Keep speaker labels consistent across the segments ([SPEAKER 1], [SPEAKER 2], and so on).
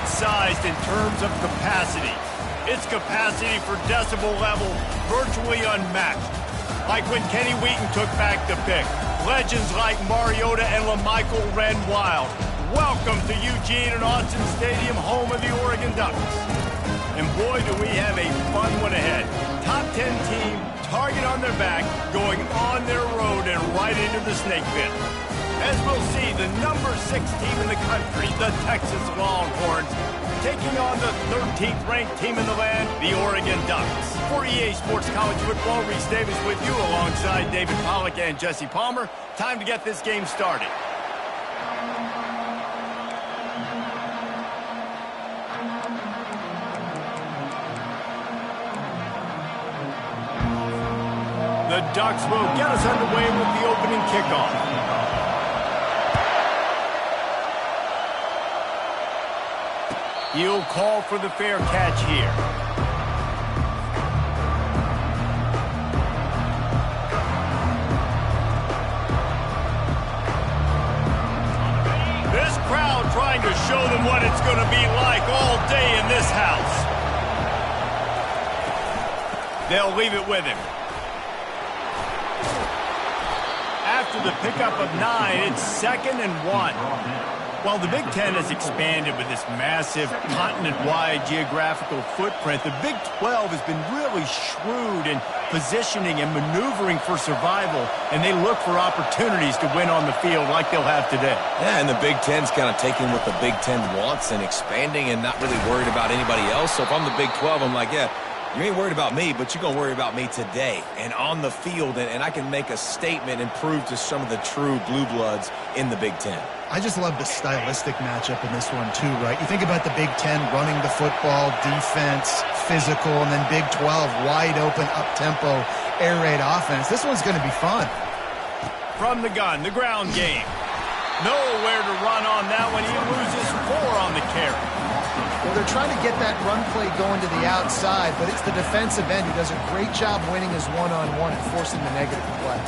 [SPEAKER 1] right-sized in terms of capacity. Its capacity for decibel level virtually unmatched. Like when Kenny Wheaton took back the pick. Legends like Mariota and LaMichael ran wild. Welcome to Eugene and Austin Stadium, home of the Oregon Ducks. And boy, do we have a fun one ahead. Top 10 team, target on their back, going on their road and right into the snake pit. As we'll see, the number 6 team in the country, the Texas Longhorns, taking on the 13th ranked team in the land, the Oregon Ducks. For EA Sports College Football, Reese Davis with you alongside David Pollack and Jesse Palmer. Time to get this game started. The Ducks will get us underway with the opening kickoff. He'll call for the fair catch here. This crowd trying to show them what it's going to be like all day in this house. They'll leave it with him. After the pickup of 9, it's 2nd and 1. While the Big Ten has expanded with this massive continent-wide geographical footprint, the Big 12 has been really shrewd in positioning and maneuvering for survival, and they look for opportunities to win on the field like they'll have today.
[SPEAKER 2] Yeah, and the Big Ten's kind of taking what the Big Ten wants and expanding and not really worried about anybody else. So if I'm the Big 12, I'm like, yeah, you ain't worried about me, but you're going to worry about me today and on the field, and I can make a statement and prove to some of the true blue bloods in the Big Ten.
[SPEAKER 3] I just love the stylistic matchup in this one, too, right? You think about the Big Ten running the football, defense, physical, and then Big 12, wide open, up-tempo, air raid offense. This one's going to be fun.
[SPEAKER 1] From the gun, the ground game. Nowhere to run on that one. He loses 4 on the carry.
[SPEAKER 3] Well, they're trying to get that run play going to the outside, but it's the defensive end who does a great job winning his one-on-one and forcing the negative play.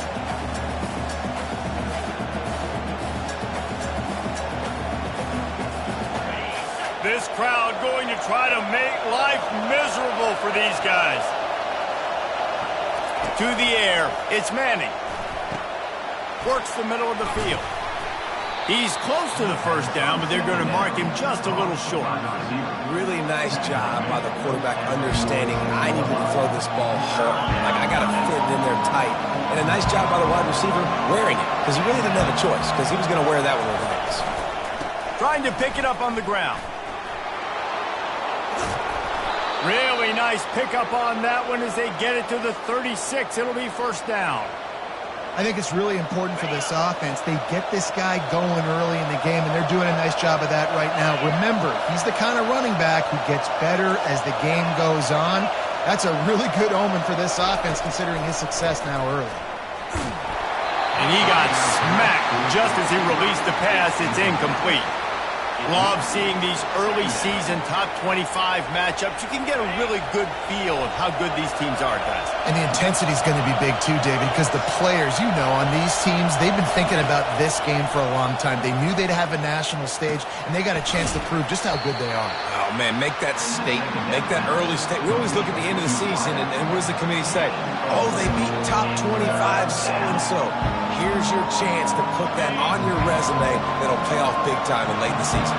[SPEAKER 1] This crowd going to try to make life miserable for these guys. To the air, it's Manning. Works the middle of the field. He's close to the first down, but they're going to mark him just a little short.
[SPEAKER 2] Really nice job by the quarterback understanding I need to throw this ball hard. Like, I got to fit it in there tight. And a nice job by the wide receiver wearing it, because he really didn't have a choice, because he was going to wear that one regardless.
[SPEAKER 1] Trying to pick it up on the ground. Really nice pickup on that one as they get it to the 36. It'll be first down.
[SPEAKER 3] I think it's really important for this offense. They get this guy going early in the game, and they're doing a nice job of that right now. Remember, he's the kind of running back who gets better as the game goes on. That's a really good omen for this offense, considering his success now early.
[SPEAKER 1] And he got smacked just as he released the pass. It's incomplete. Love seeing these early season top 25 matchups. You can get a really good feel of how good these teams are, guys.
[SPEAKER 3] And the intensity is going to be big too, David, because the players, you know, on these teams, they've been thinking about this game for a long time. They knew they'd have a national stage, and they got a chance to prove just how good they are.
[SPEAKER 2] Oh, man, make that statement. Make that early statement. We always look at the end of the season, and what does the committee say? Oh, they beat top 25 so-and-so. Here's your chance to put that on your resume that'll pay off big time in late in the season.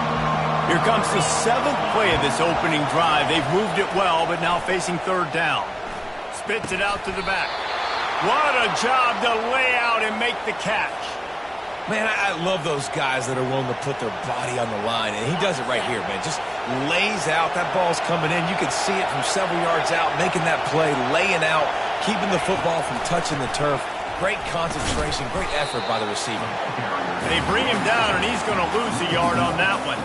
[SPEAKER 1] Here comes the 7th play of this opening drive. They've moved it well, but now facing third down. Spits it out to the back. What a job to lay out and make the catch.
[SPEAKER 2] Man, I love those guys that are willing to put their body on the line, and he does it right here, man. Just lays out. That ball's coming in. You can see it from several yards out, making that play, laying out, keeping the football from touching the turf. Great concentration, great effort by the receiver.
[SPEAKER 1] They bring him down, and he's going to lose a yard on that one.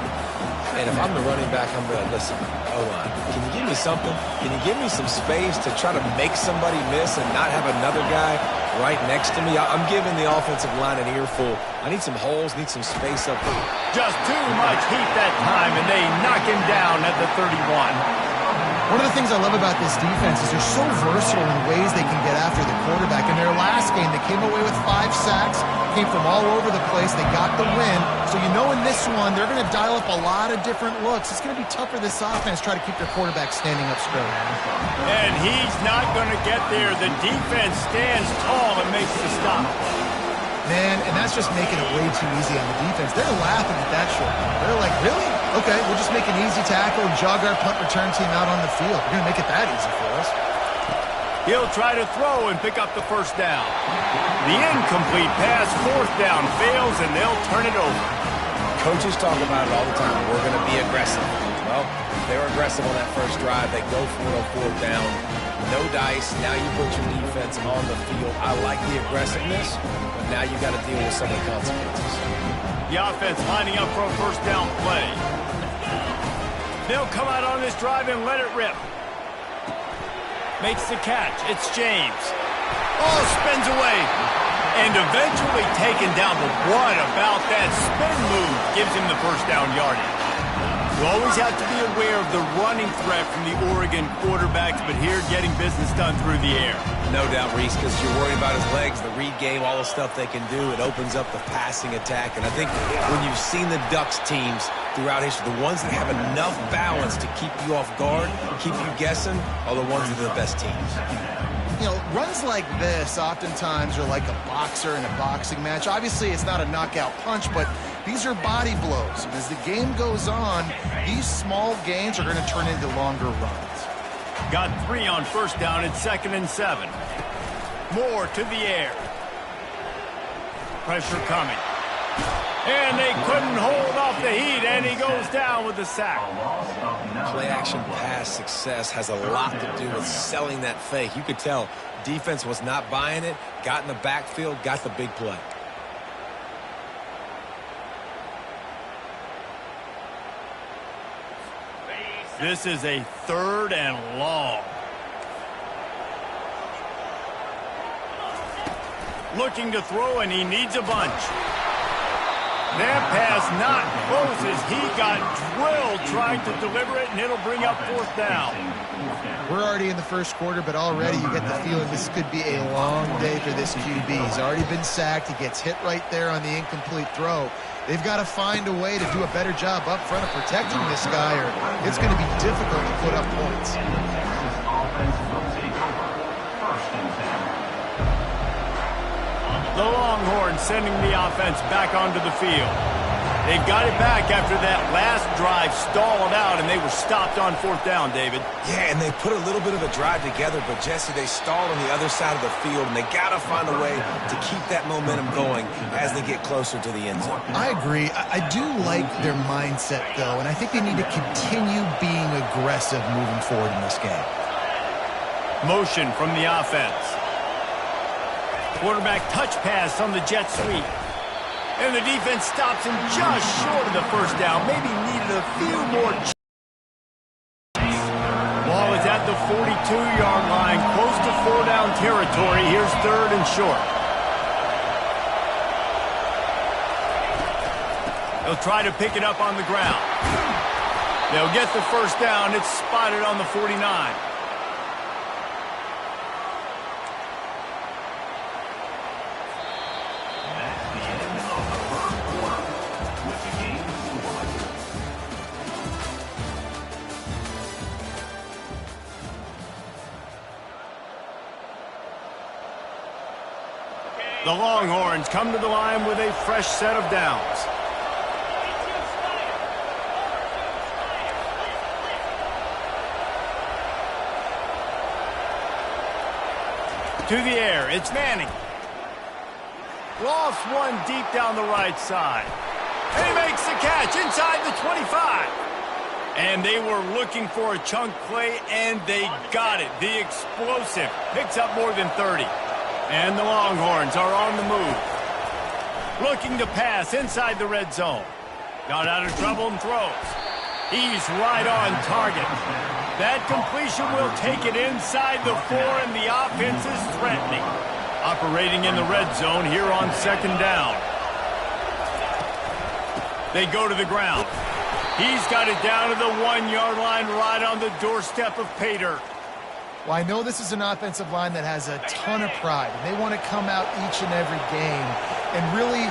[SPEAKER 2] And if I'm the running back, I'm going to listen. O-line, can you give me something? Can you give me some space to try to make somebody miss and not have another guy right next to me? I'm giving the offensive line an earful. I need some holes, need some space up there.
[SPEAKER 1] Just too much heat that time, and they knock him down at the 31.
[SPEAKER 3] One of the things I love about this defense is they're so versatile in ways they can get after the quarterback. In their last game, they came away with 5 sacks, came from all over the place. They got the win. So you know in this one, they're going to dial up a lot of different looks. It's going to be tough for this offense to try to keep their quarterback standing up straight.
[SPEAKER 1] And he's not going to get there. The defense stands tall and makes the stop.
[SPEAKER 3] Man, and that's just making it way too easy on the defense. They're laughing at that short. They're like, really? Okay, we'll just make an easy tackle and jog our punt return team out on the field. We're going to make it that easy for us.
[SPEAKER 1] He'll try to throw and pick up the first down. The incomplete pass, 4th down, fails, and they'll turn it over.
[SPEAKER 2] Coaches talk about it all the time. We're going to be aggressive. Well, they were aggressive on that first drive. They go for it on 4th down. No dice. Now you put your defense on the field. I like the aggressiveness, but now you got to deal with some of the consequences.
[SPEAKER 1] The offense lining up for a first down play. They'll come out on this drive and let it rip. Makes the catch. It's James. Oh, spins away. And eventually taken down. But what about that spin move gives him the first down yardage? You always have to be aware of the running threat from the Oregon quarterbacks, but here getting business done through the air.
[SPEAKER 2] No doubt, Reese, because you're worried about his legs, the read game, all the stuff they can do. It opens up the passing attack. And I think when you've seen the Ducks teams throughout history, the ones that have enough balance to keep you off guard, keep you guessing, are the ones that are the best teams.
[SPEAKER 3] You know, runs like this oftentimes are like a boxer in a boxing match. Obviously, it's not a knockout punch, but these are body blows. And as the game goes on, these small gains are going to turn into longer runs.
[SPEAKER 1] Got 3 on first down. It's 2nd and 7. Moore to the air. Pressure coming. And they couldn't hold off the heat, and he goes down with the sack.
[SPEAKER 2] Play-action pass success has a lot to do with selling that fake. You could tell defense was not buying it, got in the backfield, got the big play.
[SPEAKER 1] This is a 3rd and long. Looking to throw, and he needs a bunch. That pass not close as he got drilled trying to deliver it, and it'll bring up 4th down.
[SPEAKER 3] We're already in the first quarter, but already you get the feeling this could be a long day for this QB. He's already been sacked. He gets hit right there on the incomplete throw. They've got to find a way to do a better job up front of protecting this guy, or it's going to be difficult to put up points.
[SPEAKER 1] The Longhorns sending the offense back onto the field. They got it back after that last drive stalled out, and they were stopped on 4th down, David.
[SPEAKER 2] Yeah, and they put a little bit of a drive together, but, Jesse, they stalled on the other side of the field, and they got to find a way to keep that momentum going as they get closer to the end zone.
[SPEAKER 3] I agree. I do like their mindset, though, and I think they need to continue being aggressive moving forward in this game.
[SPEAKER 1] Motion from the offense. Quarterback touch pass on the jet sweep. And the defense stops him just short of the first down. Maybe needed a few more. Ball is at the 42-yard line, close to 4-down territory. Here's 3rd and short. They'll try to pick it up on the ground. They'll get the first down. It's spotted on the 49. The Longhorns come to the line with a fresh set of downs. To the air, it's Manning. Lost one deep down the right side. And he makes the catch inside the 25. And they were looking for a chunk play, and they got it. The explosive picks up more than 30. And the Longhorns are on the move. Looking to pass inside the red zone. Got out of trouble and throws. He's right on target. That completion will take it inside the 4, and the offense is threatening. Operating in the red zone here on 2nd down. They go to the ground. He's got it down to the 1-yard line right on the doorstep of pay dirt.
[SPEAKER 3] Well, I know this is an offensive line that has a ton of pride, and they want to come out each and every game and really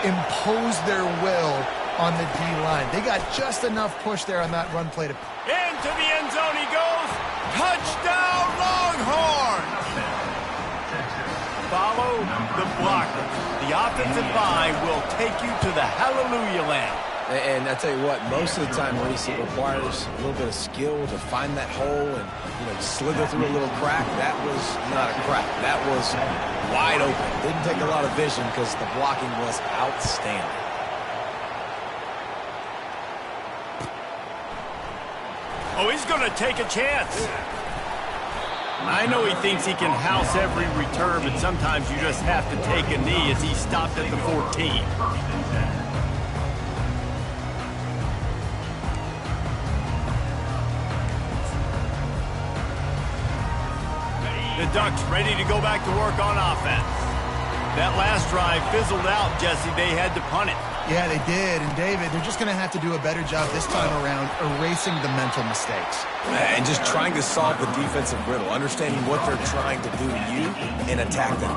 [SPEAKER 3] impose their will on the D-line. They got just enough push there on that run play to...
[SPEAKER 1] Into the end zone he goes. Touchdown, Longhorns! Follow the blocker. The offensive line will take you to the hallelujah land.
[SPEAKER 2] And I tell you what, most of the time, Reese, it requires a little bit of skill to find that hole and, slither through a little crack. That was not a crack. That was wide open. Didn't take a lot of vision because the blocking was outstanding.
[SPEAKER 1] Oh, he's going to take a chance. I know he thinks he can house every return, but sometimes you just have to take a knee as he stopped at the 14. The Ducks ready to go back to work on offense. That last drive fizzled out, Jesse. They had to punt it.
[SPEAKER 3] Yeah, they did. And, David, they're just going to have to do a better job this time around erasing the mental mistakes.
[SPEAKER 2] And just trying to solve the defensive riddle, understanding what they're trying to do to you and attack them.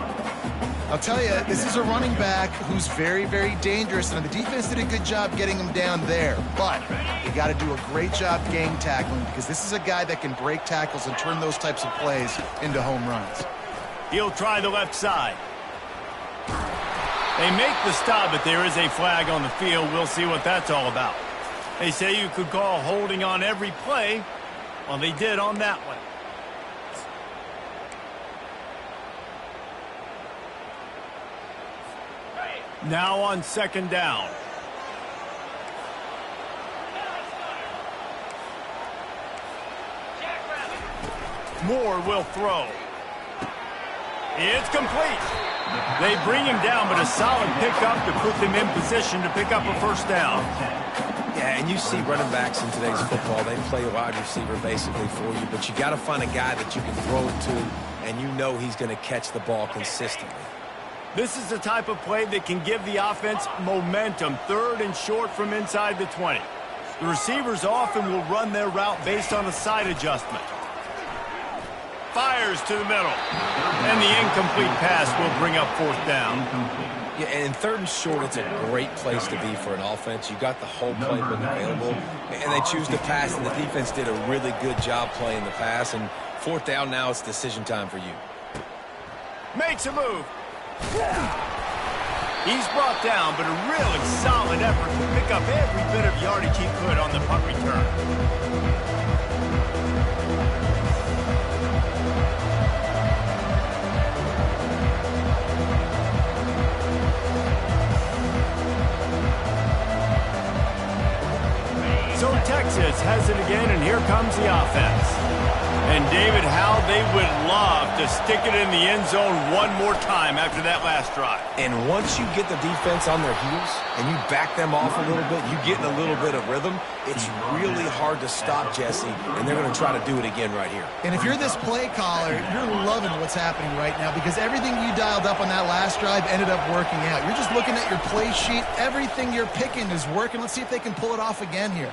[SPEAKER 3] I'll tell you, this is a running back who's very, very dangerous, and the defense did a good job getting him down there. But you got to do a great job game tackling because this is a guy that can break tackles and turn those types of plays into home runs.
[SPEAKER 1] He'll try the left side. They make the stop, but there is a flag on the field. We'll see what that's all about. They say you could call holding on every play. Well, they did on that one. Now on second down. Moore will throw. It's complete. They bring him down, but a solid pickup to put them in position to pick up a first down.
[SPEAKER 2] Yeah, and you see running backs in today's football, they play wide receiver basically for you, but you got to find a guy that you can throw it to, and you know he's going to catch the ball consistently.
[SPEAKER 1] This is the type of play that can give the offense momentum. Third and short from inside the 20. The receivers often will run their route based on a side adjustment. Fires to the middle. And the incomplete pass will bring up fourth down.
[SPEAKER 2] Yeah, and third and short, it's a great place to be for an offense. You got the whole playbook available, and they choose to pass, and the defense did a really good job playing the pass. And fourth down now, it's decision time for you.
[SPEAKER 1] Makes a move. He's brought down, but a really solid effort to pick up every bit of yardage he could on the punt return. So Texas has it again, and here comes the offense. And David, how they would love to stick it in the end zone one more time after that last drive.
[SPEAKER 2] And once you get the defense on their heels and you back them off a little bit, you get in a little bit of rhythm, it's really hard to stop, Jesse, and they're going to try to do it again right here.
[SPEAKER 3] And if you're this play caller, you're loving what's happening right now because everything you dialed up on that last drive ended up working out. You're just looking at your play sheet. Everything you're picking is working. Let's see if they can pull it off again here.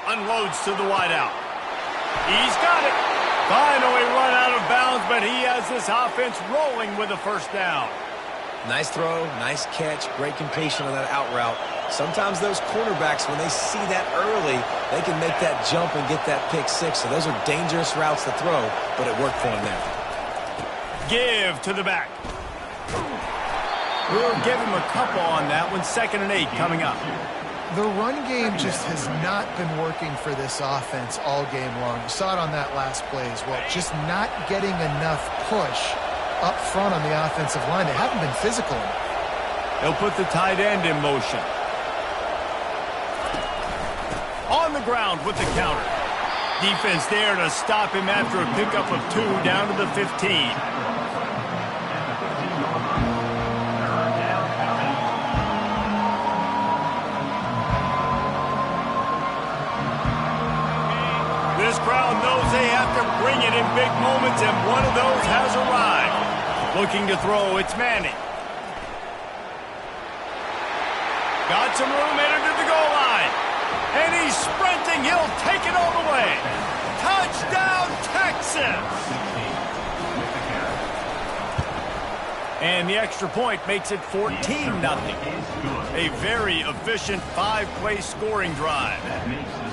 [SPEAKER 1] Unloads to the wideout. He's got it. Finally run out of bounds, but he has this offense rolling with a first down.
[SPEAKER 2] Nice throw, nice catch, great completion on that out route. Sometimes those cornerbacks, when they see that early, they can make that jump and get that pick six. So those are dangerous routes to throw, but it worked for him there.
[SPEAKER 1] Give to the back. We'll give him a couple on that one. 2nd and 8 coming up.
[SPEAKER 3] The run game just has not been working for this offense all game long. You saw it on that last play as well. Just not getting enough push up front on the offensive line. They haven't been physical enough.
[SPEAKER 1] They'll put the tight end in motion. On the ground with the counter. Defense there to stop him after a pickup of 2 down to the 15. This crowd knows they have to bring it in big moments, and one of those has arrived. Looking to throw, it's Manning. Got some room headed to the goal line. And he's sprinting. He'll take it all the way. Touchdown, Texas! And the extra point makes it 14-0. A very efficient 5-play scoring drive.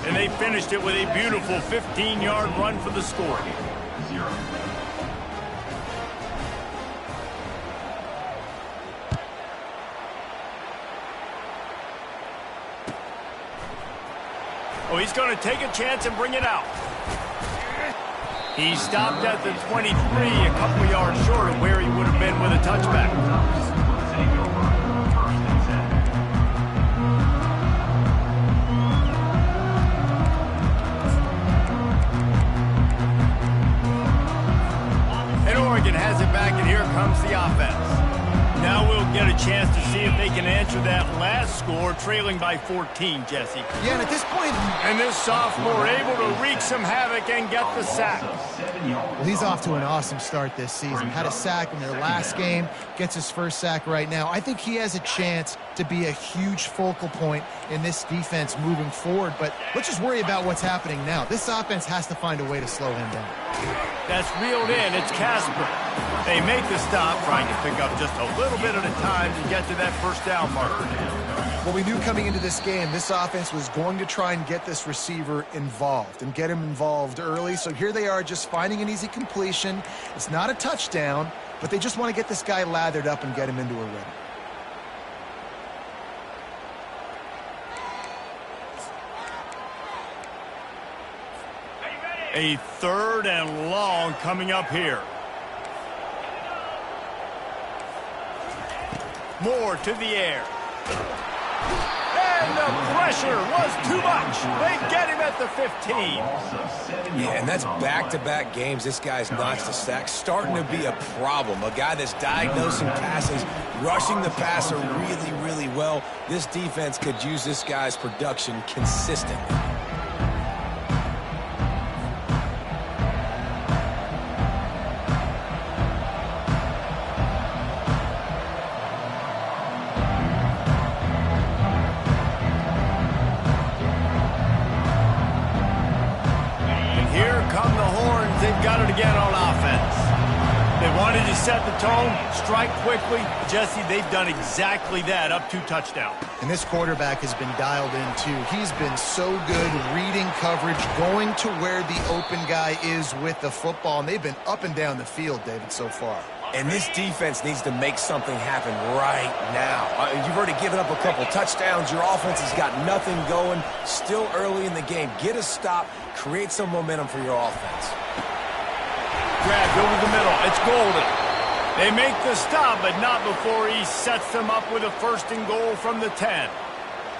[SPEAKER 1] And they finished it with a beautiful 15-yard run for the score. Oh, he's going to take a chance and bring it out. He stopped at the 23, a couple of yards short of where he would have been with a touchback. And Oregon has it back, and here comes the offense. Now we'll get a chance to see if they can answer that last score, trailing by 14, Jesse.
[SPEAKER 3] Yeah, and at this point...
[SPEAKER 1] And this sophomore able to wreak some havoc and get the sack.
[SPEAKER 3] Well, he's off to an awesome start this season. Had a sack in their last game, gets his first sack right now. I think he has a chance to be a huge focal point in this defense moving forward, but let's just worry about what's happening now. This offense has to find a way to slow him down.
[SPEAKER 1] That's reeled in. It's Casper. They make the stop, trying to pick up just a little bit at a time to get to that first down marker.
[SPEAKER 3] Well, we knew coming into this game, this offense was going to try and get this receiver involved and get him involved early. So here they are just finding an easy completion. It's not a touchdown, but they just want to get this guy lathered up and get him into a rhythm.
[SPEAKER 1] A 3rd and long coming up here. Moore to the air. And the pressure was too much. They get him at the 15.
[SPEAKER 2] Yeah, and that's back-to-back games. This guy's notched a sack. Starting to be a problem. A guy that's diagnosing passes, rushing the passer really, really well. This defense could use this guy's production consistently.
[SPEAKER 1] Again on offense. They wanted to set the tone, strike quickly. Jesse, they've done exactly that, up 2 touchdowns.
[SPEAKER 3] And this quarterback has been dialed in, too. He's been so good reading coverage, going to where the open guy is with the football, and they've been up and down the field, David, so far.
[SPEAKER 2] And this defense needs to make something happen right now. You've already given up a couple touchdowns. Your offense has got nothing going. Still early in the game. Get a stop. Create some momentum for your offense.
[SPEAKER 1] Grabbed over the middle. It's Golden. They make the stop, but not before he sets them up with a 1st and goal from the 10.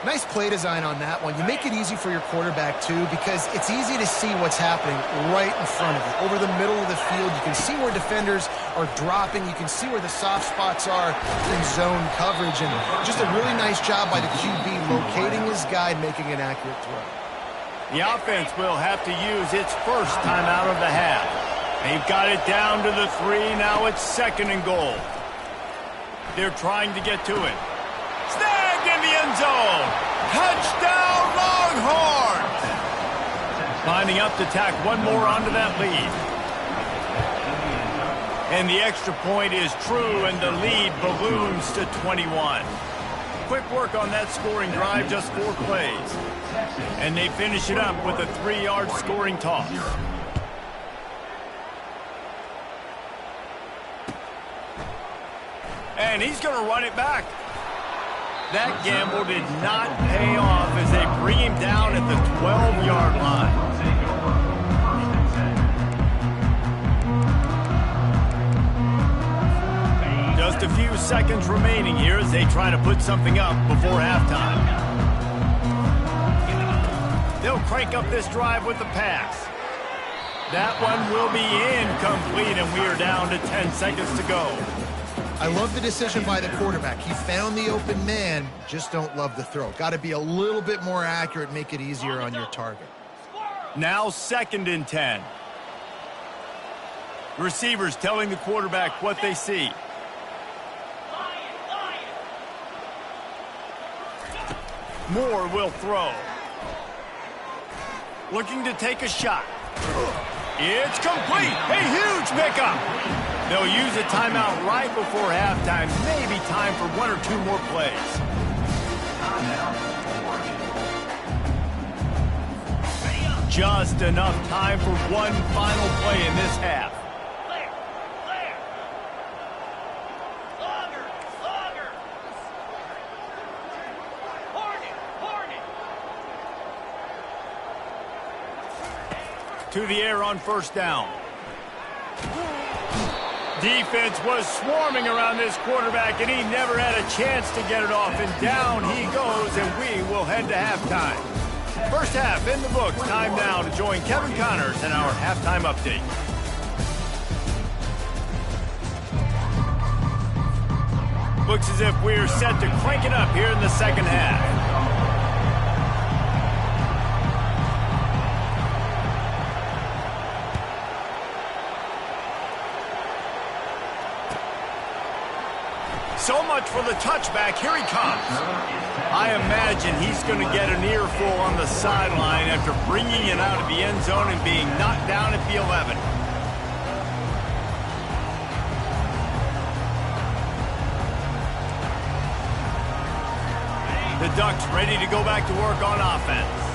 [SPEAKER 3] Nice play design on that one. You make it easy for your quarterback, too, because it's easy to see what's happening right in front of you. Over the middle of the field, you can see where defenders are dropping. You can see where the soft spots are in zone coverage. And just a really nice job by the QB locating his guy, making an accurate throw.
[SPEAKER 1] The offense will have to use its first timeout of the half. They've got it down to the 3. Now it's 2nd and goal. They're trying to get to it. Snagged in the end zone. Touchdown, Longhorns! Lining up to tack one more onto that lead. And the extra point is true, and the lead balloons to 21. Quick work on that scoring drive, just 4 plays. And they finish it up with a 3-yard scoring toss. And he's going to run it back. That gamble did not pay off as they bring him down at the 12-yard line. Just a few seconds remaining here as they try to put something up before halftime. They'll crank up this drive with the pass. That one will be incomplete, and we are down to 10 seconds to go.
[SPEAKER 3] I love the decision by the quarterback. He found the open man, just don't love the throw. Got to be a little bit more accurate, make it easier on your target.
[SPEAKER 1] Now 2nd and 10. Receivers telling the quarterback what they see. Moore will throw. looking to take a shot. It's complete. A huge pickup. They'll use a timeout right before halftime. Maybe time for one or two more plays. Just enough time for one final play in this half. To the air on first down. Defense was swarming around this quarterback, and he never had a chance to get it off. And down he goes, and we will head to halftime. First half in the books. Time now to join Kevin Connors in our halftime update. Looks as if we're set to crank it up here in the second half. So much for the touchback. Here he comes. I imagine he's going to get an earful on the sideline after bringing it out of the end zone and being knocked down at the 11. The Ducks ready to go back to work on offense.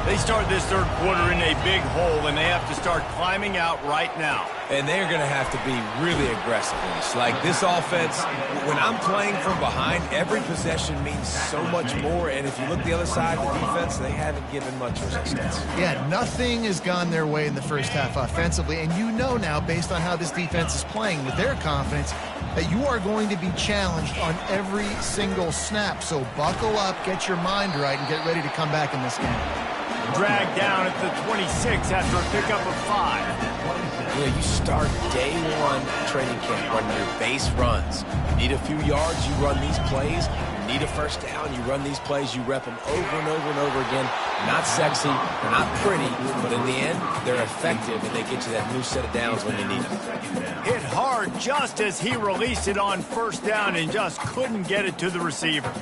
[SPEAKER 1] They start this third quarter in a big hole, and they have to start climbing out right now.
[SPEAKER 2] And they're going to have to be really aggressive in this. Like this offense, when I'm playing from behind, every possession means so much more. And if you look the other side of the defense, they haven't given much resistance.
[SPEAKER 3] Yeah, nothing has gone their way in the first half offensively. And you know now, based on how this defense is playing with their confidence, that you are going to be challenged on every single snap. So buckle up, get your mind right, and get ready to come back in this game.
[SPEAKER 1] Dragged down at the 26 after a pickup of 5.
[SPEAKER 2] You know, you start day one training camp running your base runs. You need a few yards, you run these plays. You need a first down, you run these plays. You rep them over and over and over again. Not sexy, they're not pretty, but in the end, they're effective, and they get you that new set of downs when you need them.
[SPEAKER 1] Hit hard just as he released it on first down and just couldn't get it to the receiver.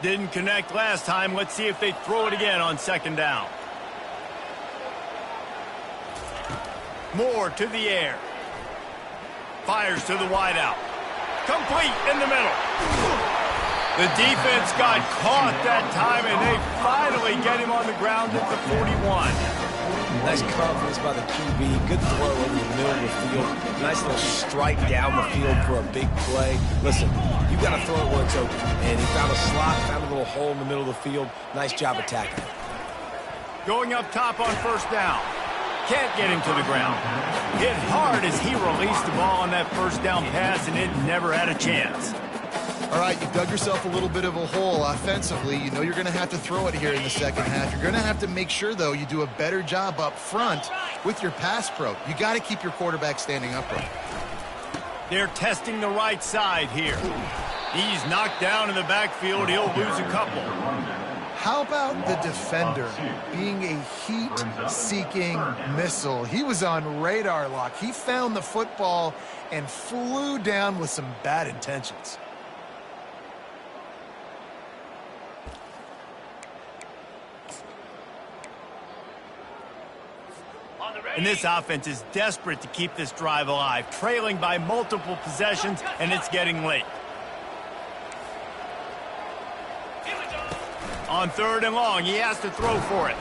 [SPEAKER 1] Didn't connect last time. Let's see if they throw it again on second down. Moore to the air. Fires to the wideout. Complete in the middle. The defense got caught that time, and they finally get him on the ground at the 41.
[SPEAKER 2] Nice confidence by the QB. Good throw over the middle of the field. Nice little strike down the field for a big play. Listen, you got to throw it where it's open. And he found a slot, found a little hole in the middle of the field. Nice job attacking.
[SPEAKER 1] Going up top on first down. Can't get him to the ground. Hit hard as he released the ball on that first down pass, and it never had a chance.
[SPEAKER 3] All right, you've dug yourself a little bit of a hole offensively. You know you're going to have to throw it here in the second half. You're going to have to make sure, though, you do a better job up front with your pass pro. You got to keep your quarterback standing upright.
[SPEAKER 1] They're testing the right side here. He's knocked down in the backfield. He'll lose a couple.
[SPEAKER 3] How about the defender being a heat-seeking missile? He was on radar lock. He found the football and flew down with some bad intentions.
[SPEAKER 1] And this offense is desperate to keep this drive alive, trailing by multiple possessions, and it's getting late. On third and long, he has to throw for it.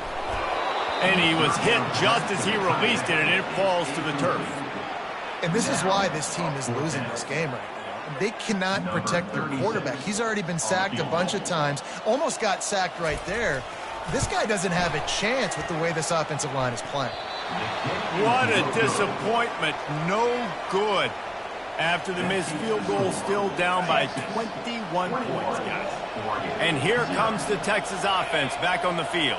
[SPEAKER 1] And he was hit just as he released it, and it falls to the turf.
[SPEAKER 3] And this is why this team is losing this game right now. They cannot protect their quarterback. He's already been sacked a bunch of times, almost got sacked right there. This guy doesn't have a chance with the way this offensive line is playing.
[SPEAKER 1] What a disappointment. No good. After the missed field goal, still down by 21 points, guys. And here comes the Texas offense back on the field.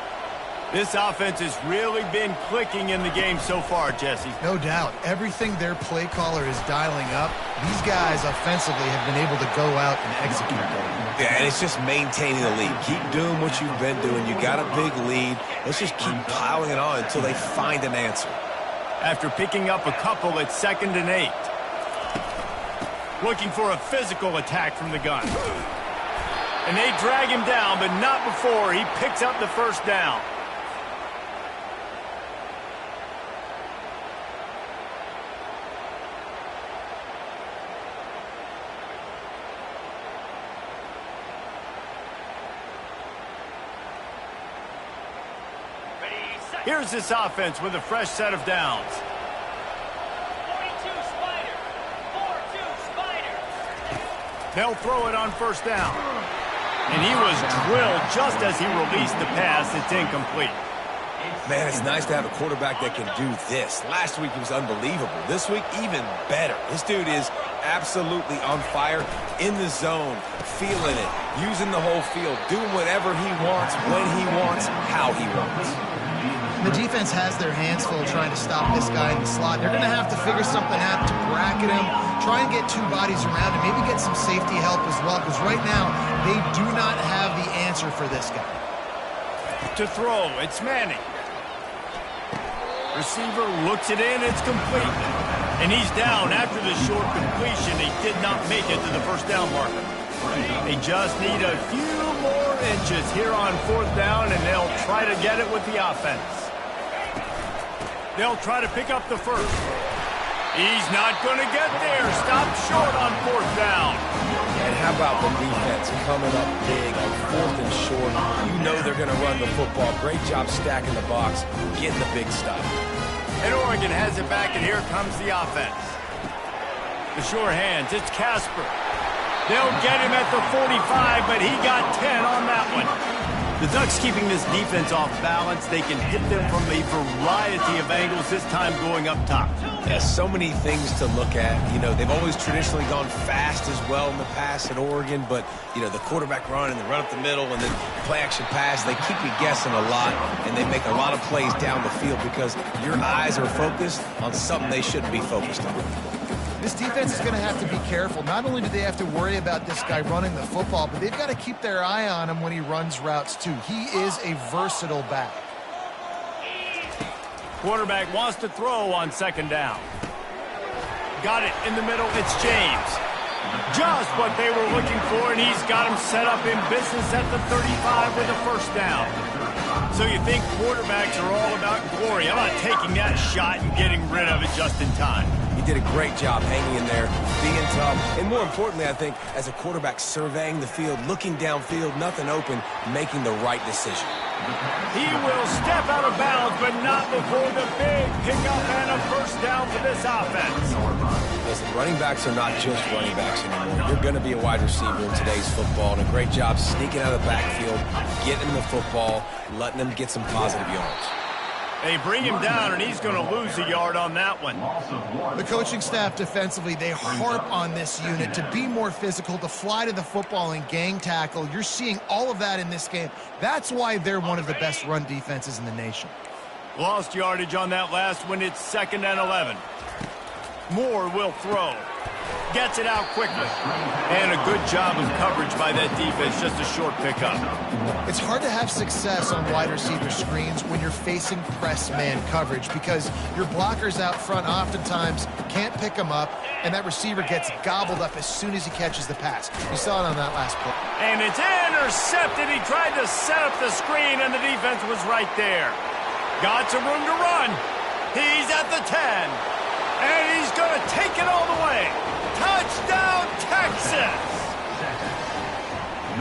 [SPEAKER 1] This offense has really been clicking in the game so far, Jesse.
[SPEAKER 3] No doubt. Everything their play caller is dialing up, these guys offensively have been able to go out and execute.
[SPEAKER 2] Yeah, and it's just maintaining the lead. Keep doing what you've been doing. You got a big lead. Let's just keep piling it on until they find an answer.
[SPEAKER 1] After picking up a couple at 2nd and 8. Looking for a physical attack from the gun. And they drag him down, but not before he picks up the first down. Here's this offense with a fresh set of downs.
[SPEAKER 4] 42 Spider. 4-2 Spider.
[SPEAKER 1] They'll throw it on first down. And he was drilled just as he released the pass. It's incomplete.
[SPEAKER 2] Man, it's nice to have a quarterback that can do this. Last week he was unbelievable. This week, even better. This dude is absolutely on fire, in the zone, feeling it, using the whole field, doing whatever he wants, when he wants, how he wants.
[SPEAKER 3] The defense has their hands full trying to stop this guy in the slot. They're going to have to figure something out to bracket him, try and get two bodies around him, maybe get some safety help as well, because right now they do not have the answer for this guy.
[SPEAKER 1] To throw, it's Manning. Receiver looks it in, it's complete. And he's down after the short completion. He did not make it to the first down marker. They just need a few more inches here on fourth down, and they'll try to get it with the offense. They'll try to pick up the first. He's not going to get there. Stop short on fourth down.
[SPEAKER 2] And how about the defense coming up big on fourth and short? You know they're going to run the football. Great job stacking the box, getting the big stop.
[SPEAKER 1] And Oregon has it back, and here comes the offense. The sure hands, it's Casper. They'll get him at the 45, but he got 10 on that one. The Ducks keeping this defense off balance. They can hit them from a variety of angles, this time going up top.
[SPEAKER 2] Yeah, so many things to look at. You know, they've always traditionally gone fast as well in the past at Oregon, but, you know, the quarterback run and the run up the middle and then play-action pass, they keep you guessing a lot, and they make a lot of plays down the field because your eyes are focused on something they shouldn't be focused on.
[SPEAKER 3] This defense is going to have to be careful. Not only do they have to worry about this guy running the football, but they've got to keep their eye on him when he runs routes, too. He is a versatile back.
[SPEAKER 1] Quarterback wants to throw on second down. Got it in the middle. It's James. Just what they were looking for, and he's got him set up in business at the 35 with a first down. So you think quarterbacks are all about glory. How about taking that shot and getting rid of it just in time?
[SPEAKER 2] He did a great job hanging in there, being tough, and more importantly, I think, as a quarterback surveying the field, looking downfield, nothing open, making the right decision.
[SPEAKER 1] He will step out of bounds, but not before the big pickup and a first down for this offense.
[SPEAKER 2] Listen, running backs are not just running backs anymore. You're going to be a wide receiver in today's football, and a great job sneaking out of the backfield, getting the football, letting them get some positive yards.
[SPEAKER 1] They bring him down, and he's going to lose a yard on that one.
[SPEAKER 3] The coaching staff defensively, they harp on this unit to be more physical, to fly to the football and gang tackle. You're seeing all of that in this game. That's why they're one of the best run defenses in the nation.
[SPEAKER 1] Lost yardage on that last one. It's 2nd and 11. Moore will throw. Gets it out quickly. And a good job of coverage by that defense. Just a short pickup.
[SPEAKER 3] It's hard to have success on wide receiver screens when you're facing press man coverage because your blockers out front oftentimes can't pick them up, and that receiver gets gobbled up as soon as he catches the pass. You saw it on that last play.
[SPEAKER 1] And it's intercepted. He tried to set up the screen, and the defense was right there. Got some room to run. He's at the 10. And he's going to take it all the way. Touchdown, Texas!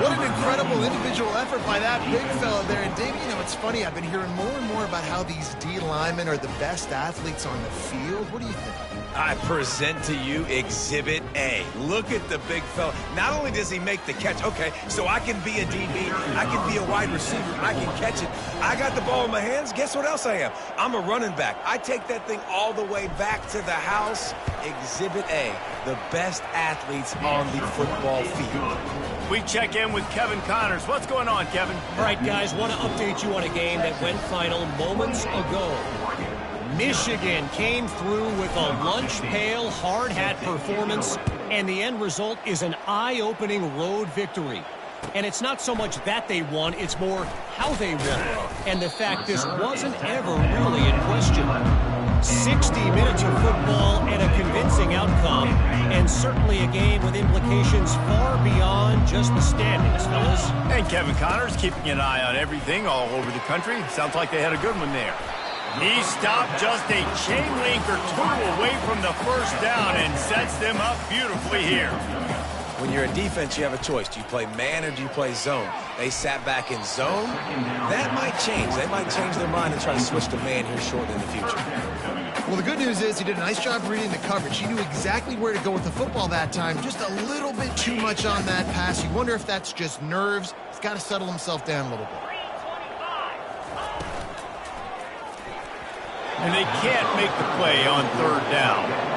[SPEAKER 3] What an incredible individual effort by that big fella there. And, Dave, you know, it's funny. I've been hearing more and more about how these D linemen are the best athletes on the field. What do you think?
[SPEAKER 2] I present to you Exhibit A. Look at the big fella. Not only does he make the catch, okay, so I can be a DB, I can be a wide receiver, I can catch it. I got the ball in my hands. Guess what else I am? I'm a running back. I take that thing all the way back to the house. Exhibit A, the best athletes on the football field.
[SPEAKER 1] We check in with Kevin Connors. What's going on, Kevin?
[SPEAKER 5] All right, guys, want to update you on a game that went final moments ago. Michigan came through with a lunch pail, hard hat performance, and the end result is an eye-opening road victory. And it's not so much that they won, it's more how they won. And the fact this wasn't ever really in question. 60 minutes of football and a convincing outcome, and certainly a game with implications far beyond just the standings, fellas.
[SPEAKER 1] And Kevin Connors keeping an eye on everything all over the country. Sounds like they had a good one there. He stopped just a chain link or two away from the first down and sets them up beautifully here.
[SPEAKER 2] When you're in defense, you have a choice. Do you play man or do you play zone? They sat back in zone. That might change. They might change their mind and try to switch to man here shortly in the future.
[SPEAKER 3] Well, the good news is he did a nice job reading the coverage. He knew exactly where to go with the football that time. Just a little bit too much on that pass. You wonder if that's just nerves. He's got to settle himself down a little bit.
[SPEAKER 1] And they can't make the play on third down.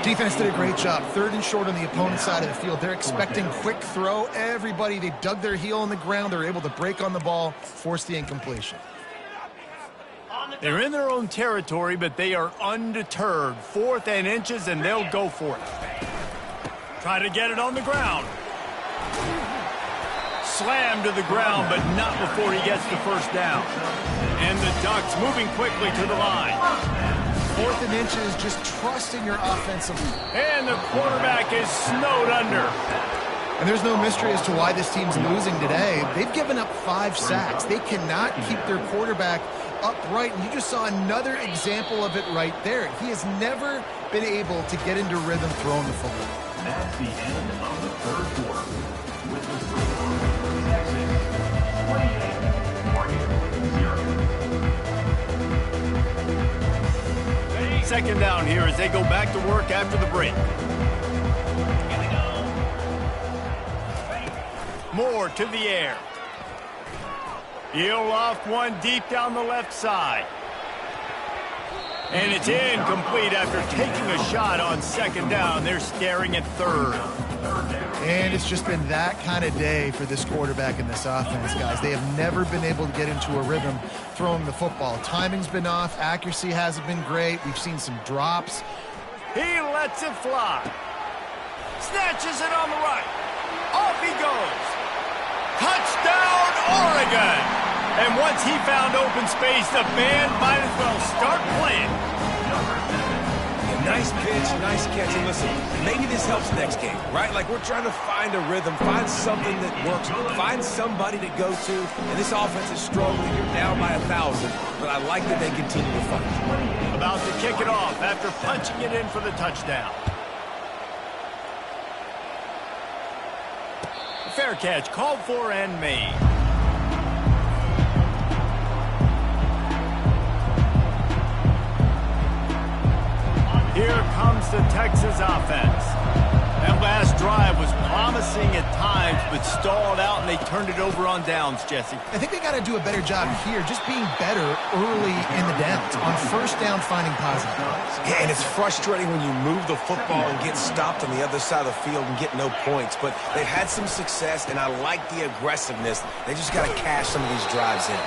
[SPEAKER 3] Defense did a great job. 3rd and short on the opponent's side of the field. They're expecting quick throw. Everybody, they dug their heel on the ground. They're able to break on the ball, force the incompletion.
[SPEAKER 1] They're in their own territory, but they are undeterred. 4th and inches, and they'll go for it. Try to get it on the ground. Slammed to the ground, but not before he gets the first down. And the Ducks moving quickly to the line.
[SPEAKER 3] 4th and inches, just trusting your offensive line.
[SPEAKER 1] And the quarterback is snowed under.
[SPEAKER 3] And there's no mystery as to why this team's losing today. They've given up 5 sacks. They cannot keep their quarterback upright. And you just saw another example of it right there. He has never been able to get into rhythm throwing the football.
[SPEAKER 6] That's the end of the 3rd quarter. With the score, Texas 28, Oregon 0.
[SPEAKER 1] Second down here as they go back to work after the break. Moore to the air. He'll off one deep down the left side. And it's incomplete after taking a shot on 2nd down. They're staring at 3rd.
[SPEAKER 3] And it's just been that kind of day for this quarterback and this offense, guys. They have never been able to get into a rhythm throwing the football. Timing's been off. Accuracy hasn't been great. We've seen some drops.
[SPEAKER 1] He lets it fly. Snatches it on the right. Off he goes. Touchdown, Oregon! And once he found open space, the band might as well start playing.
[SPEAKER 2] Nice pitch, nice catch. And listen, maybe this helps next game, right? Like we're trying to find a rhythm, find something that works, find somebody to go to. And this offense is struggling. You're down by 1,000, but I like that they continue to fight.
[SPEAKER 1] About to kick it off after punching it in for the touchdown. Fair catch, called for and made. Here comes the Texas offense. That last drive was promising at times, but stalled out, and they turned it over on downs, Jesse.
[SPEAKER 3] I think they got to do a better job here, just being better early in the downs. On 1st down, finding positive plays.
[SPEAKER 2] Yeah, and it's frustrating when you move the football and get stopped on the other side of the field and get no points. But they've had some success, and I like the aggressiveness. They just got to cash some of these drives in.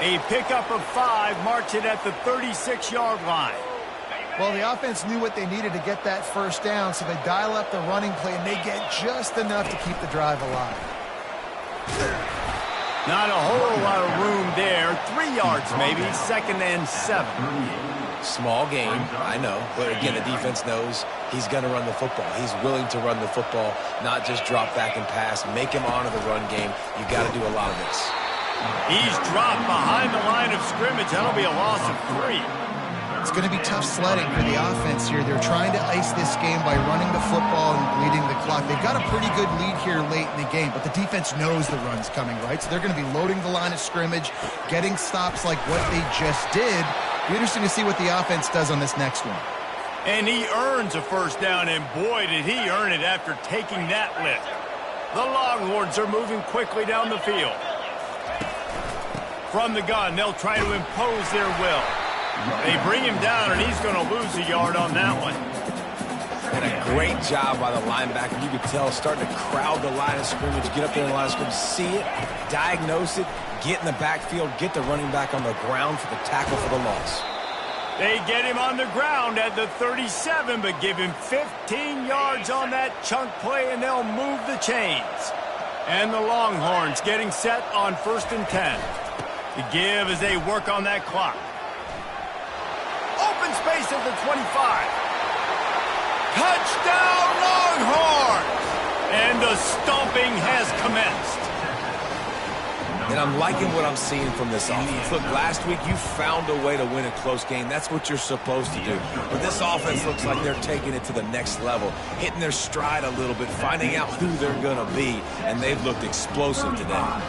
[SPEAKER 1] A pickup of 5 marks it at the 36-yard line.
[SPEAKER 3] Well, the offense knew what they needed to get that 1st down, so they dial up the running play, and they get just enough to keep the drive alive.
[SPEAKER 1] Not a whole lot of room there. 3 yards maybe, 2nd and 7.
[SPEAKER 2] Small game, I know. But again, the defense knows he's going to run the football. He's willing to run the football, not just drop back and pass. Make him honor the run game. You got to do a lot of this.
[SPEAKER 1] He's dropped behind the line of scrimmage. That'll be a loss of 3.
[SPEAKER 3] It's going to be tough sledding for the offense here. They're trying to ice this game by running the football and bleeding the clock. They've got a pretty good lead here late in the game, but the defense knows the run's coming, right? So they're going to be loading the line of scrimmage, getting stops like what they just did. Be interesting to see what the offense does on this next one.
[SPEAKER 1] And he earns a 1st down, and boy, did he earn it after taking that lift. The Longhorns are moving quickly down the field. From the gun, they'll try to impose their will. They bring him down, and he's going to lose a yard on that one.
[SPEAKER 2] And a great job by the linebacker. You could tell, starting to crowd the line of scrimmage, get up there in the line of scrimmage, see it, diagnose it, get in the backfield, get the running back on the ground for the tackle for the loss.
[SPEAKER 1] They get him on the ground at the 37, but give him 15 yards on that chunk play, and they'll move the chains. And the Longhorns getting set on 1st and 10. To give as they work on that clock. Open space at the 25. Touchdown, Longhorns! And the stomping has commenced.
[SPEAKER 2] And I'm liking what I'm seeing from this offense. Look, last week you found a way to win a close game. That's what you're supposed to do. But this offense looks like they're taking it to the next level, hitting their stride a little bit, finding out who they're going to be, and they've looked explosive today.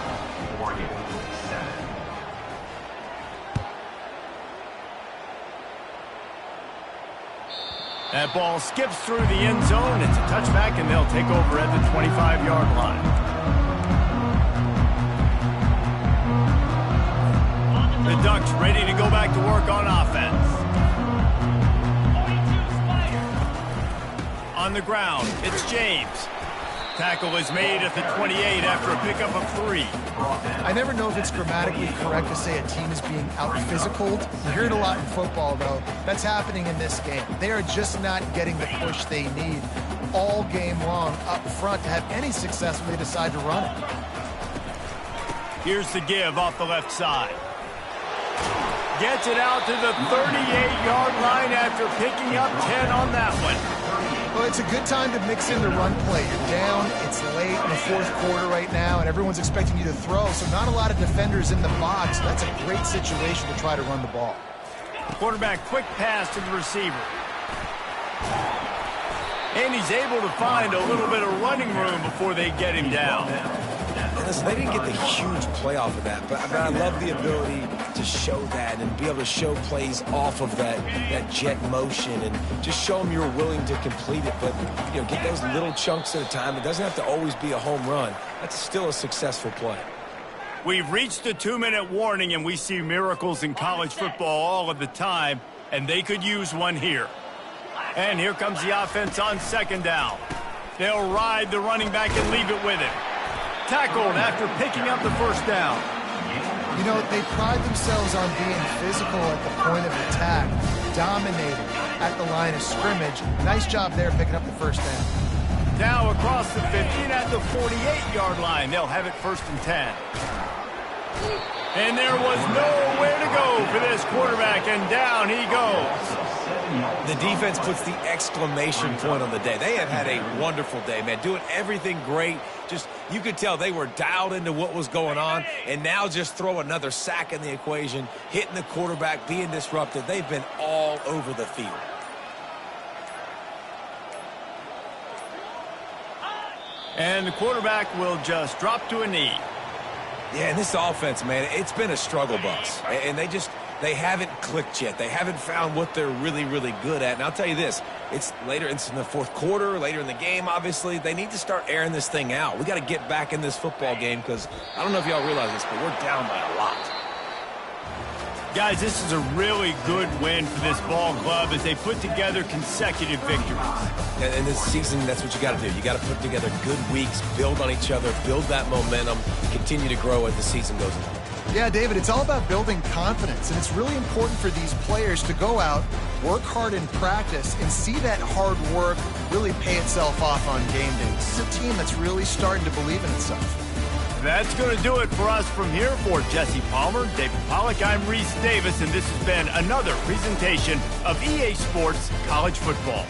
[SPEAKER 1] That ball skips through the end zone. It's a touchback, and they'll take over at the 25-yard line. The Ducks ready to go back to work on offense.
[SPEAKER 4] 42 Spider.
[SPEAKER 1] On the ground, it's James. Tackle is made at the 28 after a pickup of 3.
[SPEAKER 3] I never know if it's grammatically correct to say a team is being out-physicaled. You hear it a lot in football, though. That's happening in this game. They are just not getting the push they need all game long up front to have any success when they decide to run it.
[SPEAKER 1] Here's the give off the left side. Gets it out to the 38-yard line after picking up 10 on that one.
[SPEAKER 3] Well, it's a good time to mix in the run play. You're down, it's late in the fourth quarter right now, and everyone's expecting you to throw, so not a lot of defenders in the box. That's a great situation to try to run the ball.
[SPEAKER 1] Quarterback quick pass to the receiver. And he's able to find a little bit of running room before they get him down.
[SPEAKER 2] And listen, they didn't get the huge play off of that, but I love the ability to show that and be able to show plays off of that jet motion and just show them you're willing to complete it. But, you know, get those little chunks at a time. It doesn't have to always be a home run. That's still a successful play.
[SPEAKER 1] We've reached the 2-minute warning, and we see miracles in college football all of the time, and they could use one here. And here comes the offense on second down. They'll ride the running back and leave it with him. Tackled after picking up the first down.
[SPEAKER 3] You know, they pride themselves on being physical at the point of attack, dominating at the line of scrimmage. Nice job there picking up the first down.
[SPEAKER 1] Now across the 15 at the 48-yard line. They'll have it first and 10. And there was nowhere to go for this quarterback, and down he goes.
[SPEAKER 2] The defense puts the exclamation point on the day. They have had a wonderful day, man, doing everything great. Just, you could tell they were dialed into what was going on, and now just throw another sack in the equation, hitting the quarterback, being disruptive. They've been all over the field.
[SPEAKER 1] And the quarterback will just drop to a knee.
[SPEAKER 2] Yeah, and this offense, man, it's been a struggle bus. And they haven't clicked yet. They haven't found what they're really, really good at. And I'll tell you this, it's in the fourth quarter, later in the game, obviously. They need to start airing this thing out. We got to get back in this football game because I don't know if y'all realize this, but we're down by a lot.
[SPEAKER 1] Guys, this is a really good win for this ball club as they put together consecutive victories.
[SPEAKER 2] And this season, that's what you got to do. You got to put together good weeks, build on each other, build that momentum, continue to grow as the season goes on.
[SPEAKER 3] Yeah, David, it's all about building confidence, and it's really important for these players to go out, work hard in practice, and see that hard work really pay itself off on game day. This is a team that's really starting to believe in itself.
[SPEAKER 1] That's going to do it for us from here. For Jesse Palmer, David Pollack, I'm Reese Davis, and this has been another presentation of EA Sports College Football.